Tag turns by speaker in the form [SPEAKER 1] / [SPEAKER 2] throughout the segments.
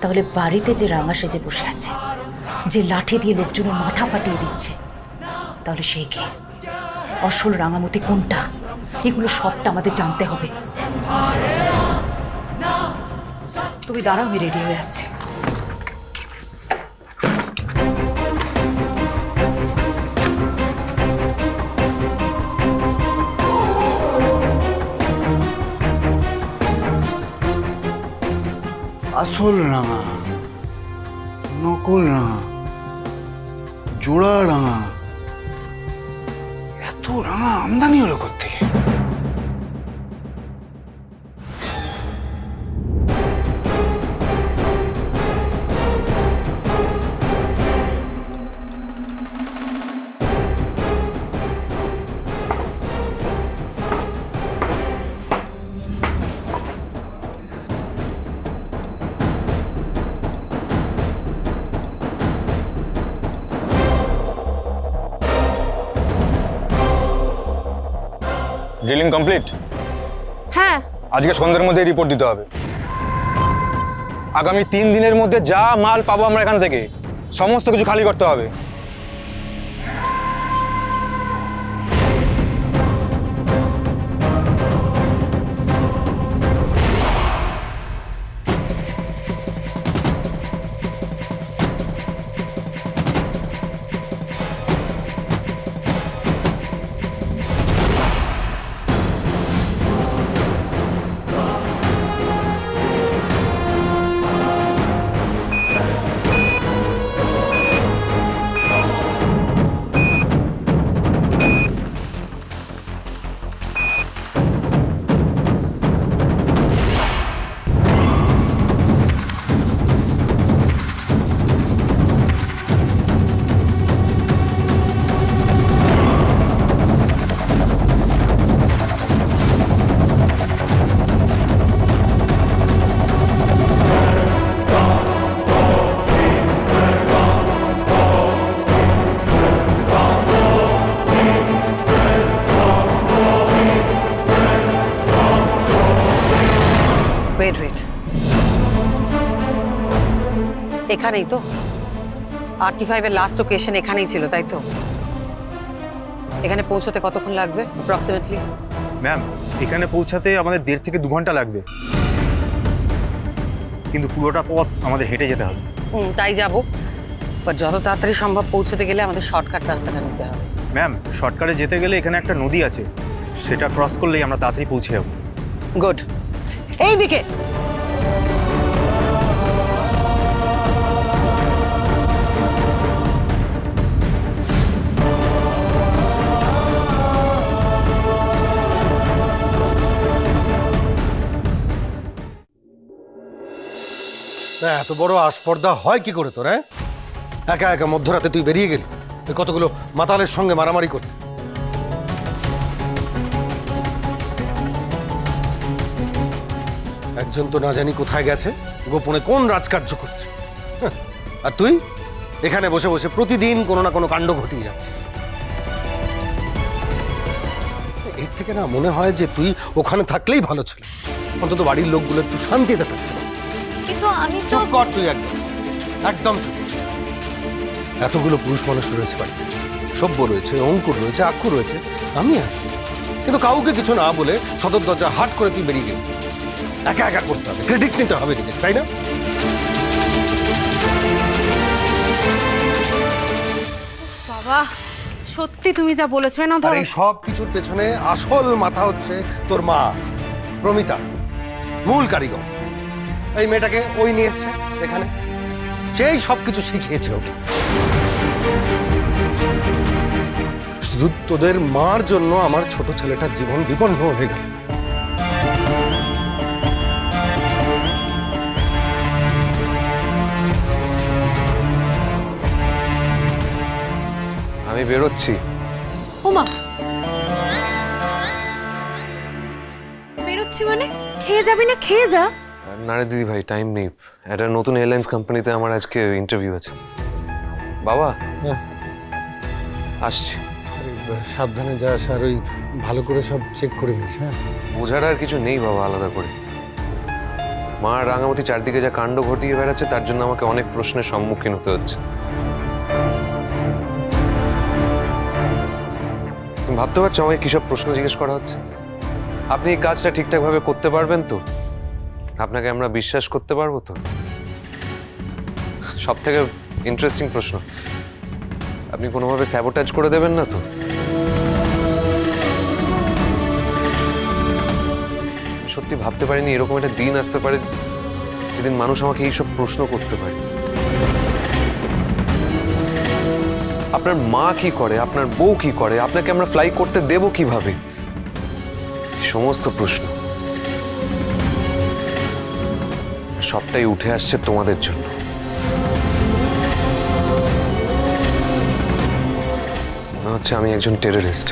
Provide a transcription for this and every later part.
[SPEAKER 1] তাহলে বাড়িতে যে রাঙা সেজে বসে আছে, যে লাঠি দিয়ে লোকজনের মাথা ফাটিয়ে দিচ্ছে, তাহলে সেই কে? আসল রাঙামতি কোনটা? এগুলো সবটা আমাদের জানতে হবে। তুমি দাঁড়াও, আমি রেডি হয়ে আসছি।
[SPEAKER 2] আসল রাঙা, নকল রাঙা, জোড়া রাঙা, এত রাঙা আমদানি হলো কোত্থেকে?
[SPEAKER 3] Drilling complete?
[SPEAKER 4] হ্যাঁ,
[SPEAKER 3] আজকে সন্ধ্যের মধ্যে রিপোর্ট দিতে হবে। আগামী 3 দিনের মধ্যে যা মাল পাবো আমরা এখান থেকে সমস্ত কিছু খালি করতে হবে।
[SPEAKER 5] ওয়েট ওয়েট, এখানেই তো RT5 এর লাস্ট লোকেশন এখানেই ছিল, তাই তো? এখানে পৌঁছতে কতক্ষণ লাগবে অ্যাপ্রক্সিমেটলি?
[SPEAKER 3] ম্যাম, এখানে পৌঁছাতে আমাদের 1.5 থেকে 2 ঘন্টা লাগবে, কিন্তু পুরোটা পথ আমাদের হেঁটে যেতে হবে।
[SPEAKER 5] তাই যাব, বাট যত তাড়াতাড়ি সম্ভব পৌঁছতে গেলে আমাদের শর্টকাট রাস্তাটা নিতে হবে।
[SPEAKER 3] ম্যাম, শর্টকাটে যেতে গেলে এখানে একটা নদী আছে, সেটা ক্রস করলেই আমরা তাড়াতাড়ি পৌঁছে যাবো।
[SPEAKER 5] গুড, এইদিকে।
[SPEAKER 6] এত বড় আস্পর্ধা হয় কি করে তোর? একা একা মধ্যরাতে তুই বেরিয়ে গেলি ওই কতগুলো মাতালের সঙ্গে মারামারি করতে। একজন তো না জানি কোথায় গেছে, গোপনে কোন রাজকার্য করছে, আর তুই এখানে বসে বসে প্রতিদিন কোনো না কোনো কাণ্ড ঘটিয়ে যাচ্ছিস। এর থেকে না মনে হয় যে তুই ওখানে থাকলেই ভালো ছিল, অন্তত বাড়ির লোকগুলো একটু শান্তিতে থাকতে।
[SPEAKER 4] কিন্তু আমি তো
[SPEAKER 6] চুপ কর তুই, একদম একদম চুপ। এতগুলো পুরুষ মানুষ রয়েছে বাড়িতে, সভ্য রয়েছে, অঙ্কুর রয়েছে, আক্ষু রয়েছে, আমি আছি, কিন্তু কাউকে কিছু না বলে সদর দরজা হাট করে তুই বেরিয়ে গেলি। একা একা করতে হবে, ক্রেডিট নিতে হবে নিজের, তাই না?
[SPEAKER 4] বাবা, সত্যি তুমি যা বলেছো না,
[SPEAKER 6] আর এই সব কিছুর পেছনে আসল মাথা হচ্ছে তোর মা প্রমিতা, মূল কারিগর। এই মেয়েটাকে ওই নিয়ে এসছে এখানে, সেই সব কিছু শিখিয়েছে ওকে। শুধু তোদের মার জন্য আমার ছোট ছেলেটার জীবন বিপন্ন হয়ে গেল।
[SPEAKER 7] আমি বেরোচ্ছি।
[SPEAKER 4] ওমা, বেরোচ্ছি মানে? খেয়ে যাবি না? খেয়ে যা।
[SPEAKER 7] না রে দিদি ভাই, টাইম নেই, একটা নতুন এয়ারলাইন্স কোম্পানিতে আমার আজকে ইন্টারভিউ আছে। বাবা,
[SPEAKER 6] হ্যাঁ
[SPEAKER 7] আসছি।
[SPEAKER 6] সাবধানে যাস, আর ওই ভালো করে সব চেক করে নিস। হ্যাঁ,
[SPEAKER 7] বোঝার আর কিছু নেই বাবা আলাদা করে। মা আর রাঙামতি চারদিকে যা কাণ্ড ঘটিয়ে বেড়াচ্ছে তার জন্য আমাকে অনেক প্রশ্নের সম্মুখীন হতে হচ্ছে। তুমি ভাবতে পারছো আমাকে কিসব প্রশ্ন জিজ্ঞেস করা হচ্ছে? আপনি এই কাজটা ঠিকঠাকভাবে করতে পারবেন তো? আপনাকে আমরা বিশ্বাস করতে পারবো তো? সব থেকে ইন্টারেস্টিং প্রশ্ন, আপনি কোনোভাবে স্যাবোটাজ করে দেবেন না তো? সত্যি ভাবতে পারিনি এরকম একটা দিন আসতে পারে যেদিন মানুষ আমাকে এইসব প্রশ্ন করতে পারে। আপনার মা কি করে, আপনার বউ কি করে, আপনাকে আমরা ফ্লাই করতে দেব কিভাবে, সমস্ত প্রশ্ন সবটাই উঠে আসছে তোমাদের জন্য। মনে হচ্ছে আমি একজন টেররিস্ট।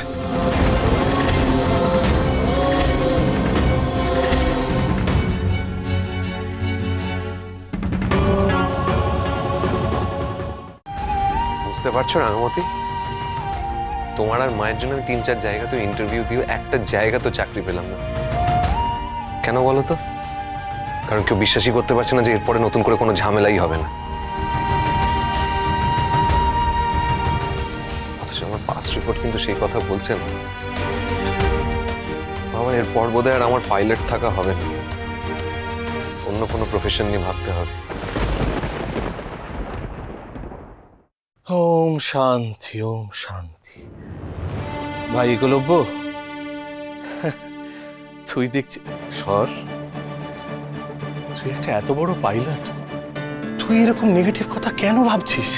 [SPEAKER 7] বুঝতে পারছো রাঙামতি, তোমার আর মায়ের জন্য আমি 3-4 জায়গাতে ইন্টারভিউ দিয়ে একটা জায়গা তো চাকরি পেলাম না। কেন বলো তো? কারণ কেউ বিশ্বাসই করতে পারছে না যে এরপরে নতুন করে কোনো ঝামেলাই হবে না। অথচ আমার পাস্ট রিপোর্ট কিন্তু সেই কথা বলছে না। বাবা, এরপর বোধহয় আর আমার পাইলট থাকা হবে না, অন্য কোনো প্রফেশন নিয়ে ভাবতে হবে।
[SPEAKER 6] ওম শান্তি, ওম শান্তি। ভাই একলব্য, তুই দেখছি সর, তুই একটা এত বড় পাইলট, তুই এরকম নেগেটিভ কথা কেন ভাবছিস?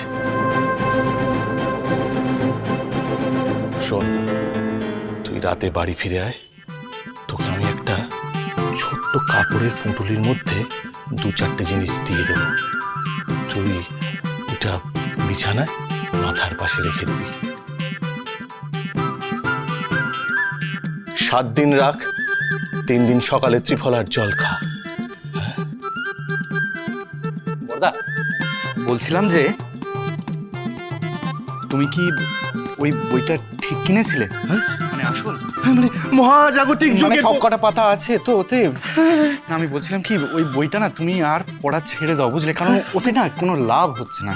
[SPEAKER 6] শোন, তুই রাতে বাড়ি ফিরে আয়, তোকে আমি একটা ছোট্ট কাপড়ের পুঁটুলির মধ্যে 2-4টে জিনিস দিয়ে দেবো। তুই এটা বিছানায় মাথার পাশে রেখে দিবি। 7 দিন রাখ, 3 দিন সকালে ত্রিফলার জল খা।
[SPEAKER 2] বড়দা, বলছিলাম যে তুমি কি ওই বইটা ঠিক কিনেছিলে? মানে আসল
[SPEAKER 6] মানে মহাজাগতিক
[SPEAKER 2] মানে
[SPEAKER 6] যুগে
[SPEAKER 2] সব কটা পাতা আছে তো ওতে। না, আমি বলছিলাম কি ওই বইটা না তুমি আর পড়া ছেড়ে দাও, বুঝলে? কারণ ওতে না কোনো লাভ হচ্ছে না,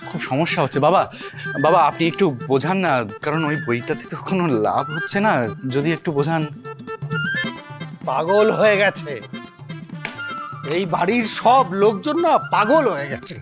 [SPEAKER 2] খুব সমস্যা হচ্ছে। বাবা বাবা, আপনি একটু বোঝান না, কারণ ওই বইটাতে তো কোনো লাভ হচ্ছে না, যদি একটু বোঝান।
[SPEAKER 6] পাগল হয়ে গেছে, এই বাড়ির সব লোকজন না পাগল হয়ে গেছে।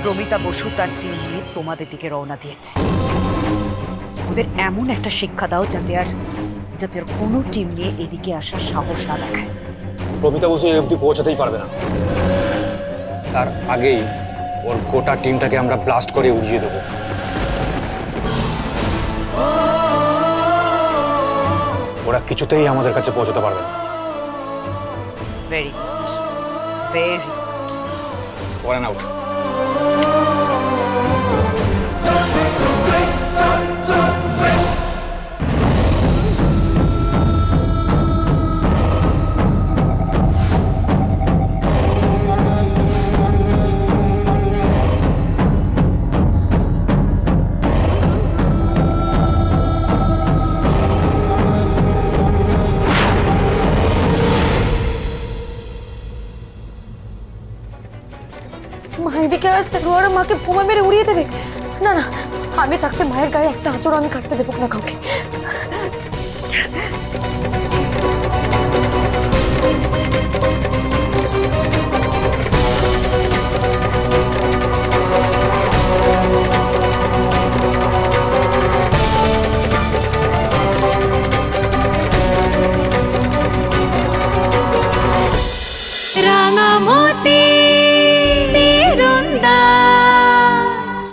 [SPEAKER 1] প্রমিতা বসু তার টিম নিয়ে তোমাদের দিকে রওনা দিয়েছে। ওদের এমন একটা শিক্ষা দাও যাতে আর কোনো টিম নিয়ে এদিকে আসার সাহস না দেখায়।
[SPEAKER 3] প্রমিতা বসু এই অবধি পৌঁছাতেই পারবে না, তার আগেই ওর গোটা টিমটাকে আমরা ব্লাস্ট করে উড়িয়ে দেবো। ওরা কিছুতেই আমাদের কাছে পৌঁছাতে পারবে না।
[SPEAKER 1] Very good, very good.
[SPEAKER 3] One out.
[SPEAKER 4] মা এদিকে আসছে, ওরা মাকে বোমা মেরে উড়িয়ে দেবে। না না, আমি থাকতে মায়ের গায়ে একটা আঁচড় আমি থাকতে দেবো না কাউকে।